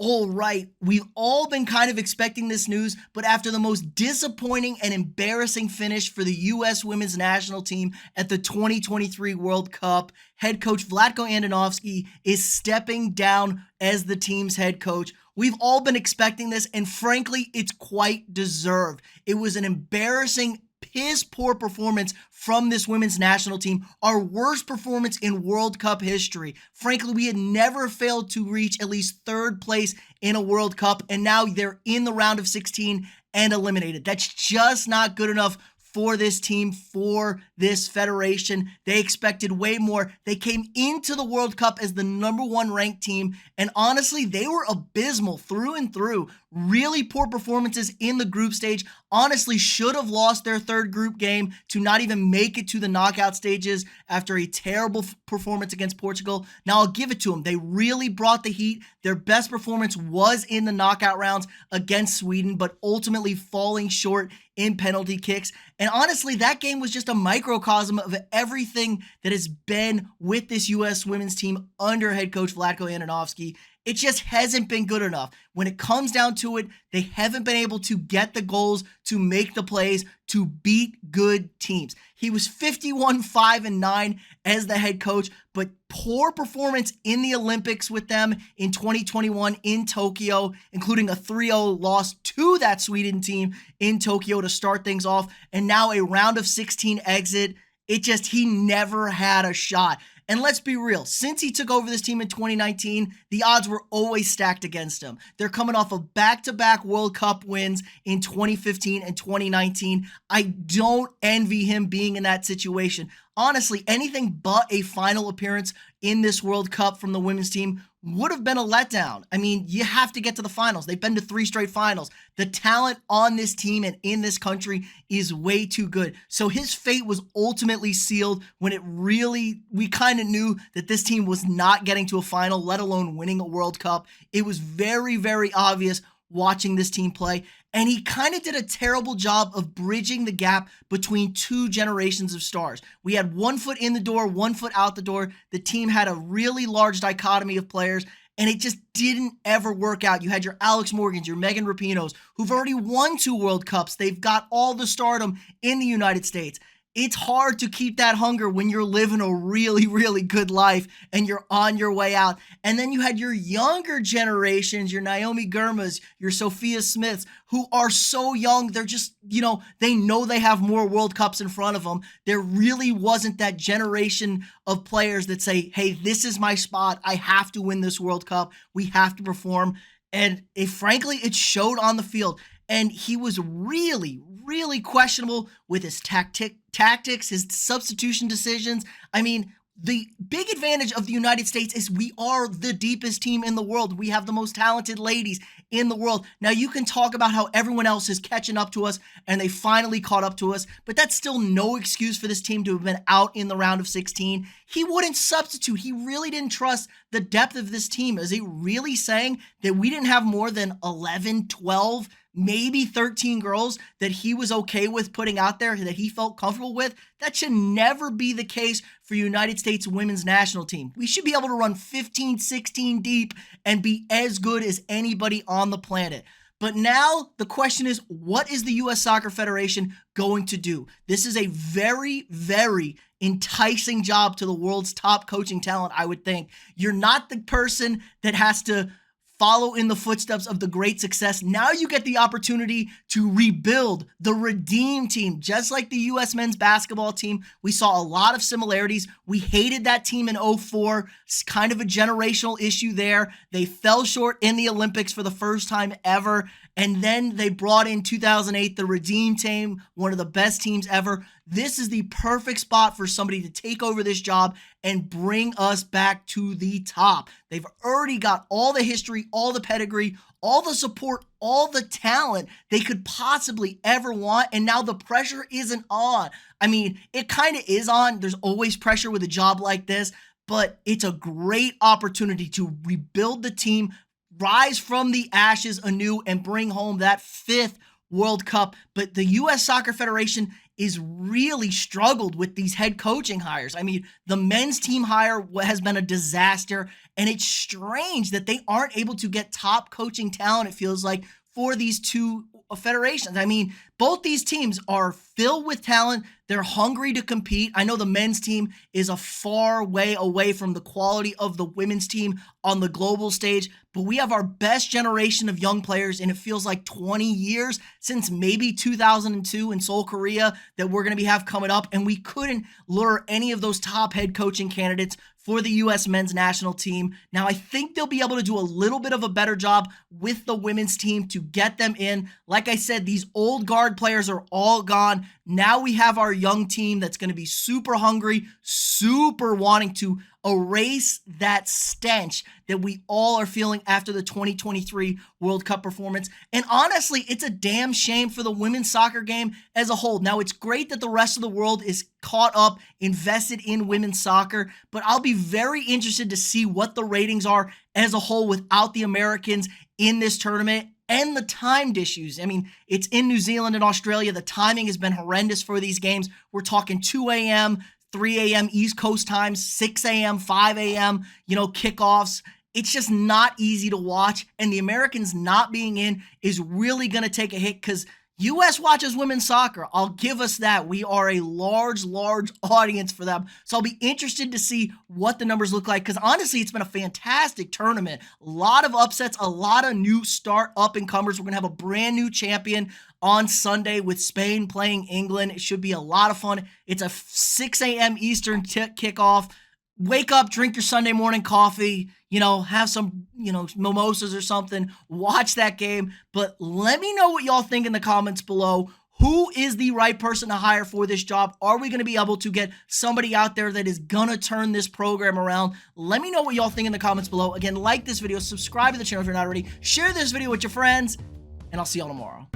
All right, we've all been kind of expecting this news, but after the most disappointing and embarrassing finish for the U.S. women's national team at the 2023 World Cup, head coach Vlatko Andonovski is stepping down as the team's head coach. We've all been expecting this, and frankly, it's quite deserved. It was an embarrassing, piss poor performance from this women's national team, our worst performance in World Cup history. Frankly, we had never failed to reach at least third place in a World Cup, and now they're in the round of 16 and eliminated. That's just not good enough for this team, for this federation. They expected way more. They came into the World Cup as the number one ranked team, and honestly, they were abysmal through and through. Really poor performances in the group stage. Honestly, should have lost their third group game to not even make it to the knockout stages after a terrible performance against Portugal. Now, I'll give it to them. They really brought the heat. Their best performance was in the knockout rounds against Sweden, but ultimately falling short in penalty kicks. And honestly, that game was just a microcosm of everything that has been with this U.S. women's team under head coach Vlatko Andonovski. It just hasn't been good enough. When it comes down to it, they haven't been able to get the goals, to make the plays, to beat good teams. He was 51-5-9 as the head coach, but poor performance in the Olympics with them in 2021 in Tokyo, including a 3-0 loss to that Sweden team in Tokyo to start things off, and now a round of 16 exit. He never had a shot. And let's be real, since he took over this team in 2019, the odds were always stacked against him. They're coming off of back-to-back World Cup wins in 2015 and 2019. I don't envy him being in that situation. Honestly, anything but a final appearance in this World Cup from the women's team would have been a letdown. I mean, you have to get to the finals. They've been to 3 straight finals. The talent on this team and in this country is way too good. So his fate was ultimately sealed when we kind of knew that this team was not getting to a final, let alone winning a World Cup. It was very, very obvious watching this team play, and he kind of did a terrible job of bridging the gap between 2 generations of stars. We had 1 foot in the door, 1 foot out the door. The team had a really large dichotomy of players, and it just didn't ever work out. You had your Alex Morgans, your Megan Rapinos, who've already won 2 World Cups. They've got all the stardom in the United States. It's hard to keep that hunger when you're living a really, really good life and you're on your way out. And then you had your younger generations, your Naomi Girmas, your Sophia Smiths, who are so young. They're just, they know they have more World Cups in front of them. There really wasn't that generation of players that say, hey, this is my spot. I have to win this World Cup. We have to perform. And frankly, it showed on the field. And he was really, really questionable with his tactics, his substitution decisions. I mean, the big advantage of the United States is we are the deepest team in the world. We have the most talented ladies in the world. Now, you can talk about how everyone else is catching up to us and they finally caught up to us, but that's still no excuse for this team to have been out in the round of 16. He wouldn't substitute. He really didn't trust the depth of this team. Is he really saying that we didn't have more than 11, 12, maybe 13 girls that he was okay with putting out there, that he felt comfortable with? That should never be the case for United States women's national team. We should be able to run 15, 16 deep and be as good as anybody on the planet. But now the question is, what is the U.S. Soccer Federation going to do? This is a very, very enticing job to the world's top coaching talent, I would think. You're not the person that has to follow in the footsteps of the great success. Now you get the opportunity to rebuild the redeem team, just like the U.S. men's basketball team. We saw a lot of similarities. We hated that team in 2004. It's kind of a generational issue there. They fell short in the Olympics for the first time ever. And then they brought in 2008, the redeem team, one of the best teams ever. This is the perfect spot for somebody to take over this job and bring us back to the top. They've already got all the history, all the pedigree, all the support, all the talent they could possibly ever want. And now the pressure isn't on. I mean, it kind of is on. There's always pressure with a job like this, but it's a great opportunity to rebuild the team, rise from the ashes anew, and bring home that 5th World Cup. But the U.S. Soccer Federation is really struggled with these head coaching hires. I mean, the men's team hire has been a disaster, and it's strange that they aren't able to get top coaching talent, it feels like, for these two federations. I mean, both these teams are filled with talent. They're hungry to compete. I know the men's team is a far way away from the quality of the women's team on the global stage, but we have our best generation of young players, and it feels like 20 years since maybe 2002 in Seoul, Korea, that we're going to have coming up, and we couldn't lure any of those top head coaching candidates for the U.S. men's national team. Now, I think they'll be able to do a little bit of a better job with the women's team to get them in. Like I said, these old guard players are all gone. Now we have our young team that's going to be super hungry, super wanting to erase that stench that we all are feeling after the 2023 World Cup performance. And honestly, it's a damn shame for the women's soccer game as a whole. Now, it's great that the rest of the world is caught up, invested in women's soccer, but I'll be very interested to see what the ratings are as a whole without the Americans in this tournament. And the timed issues. I mean, it's in New Zealand and Australia. The timing has been horrendous for these games. We're talking 2 a.m., 3 a.m. East Coast times, 6 a.m., 5 a.m., kickoffs. It's just not easy to watch. And the Americans not being in is really going to take a hit because U.S. watches women's soccer. I'll give us that. We are a large audience for them. So I'll be interested to see what the numbers look like because honestly, it's been a fantastic tournament. A lot of upsets, a lot of new start up-and-comers. We're going to have a brand new champion on Sunday with Spain playing England. It should be a lot of fun. It's a 6 a.m. Eastern kickoff. Wake up, drink your Sunday morning coffee, have some, mimosas or something, watch that game. But let me know what y'all think in the comments below. Who is the right person to hire for this job? Are we going to be able to get somebody out there that is going to turn this program around? Let me know what y'all think in the comments below. Again, like this video, subscribe to the channel if you're not already, share this video with your friends, and I'll see y'all tomorrow.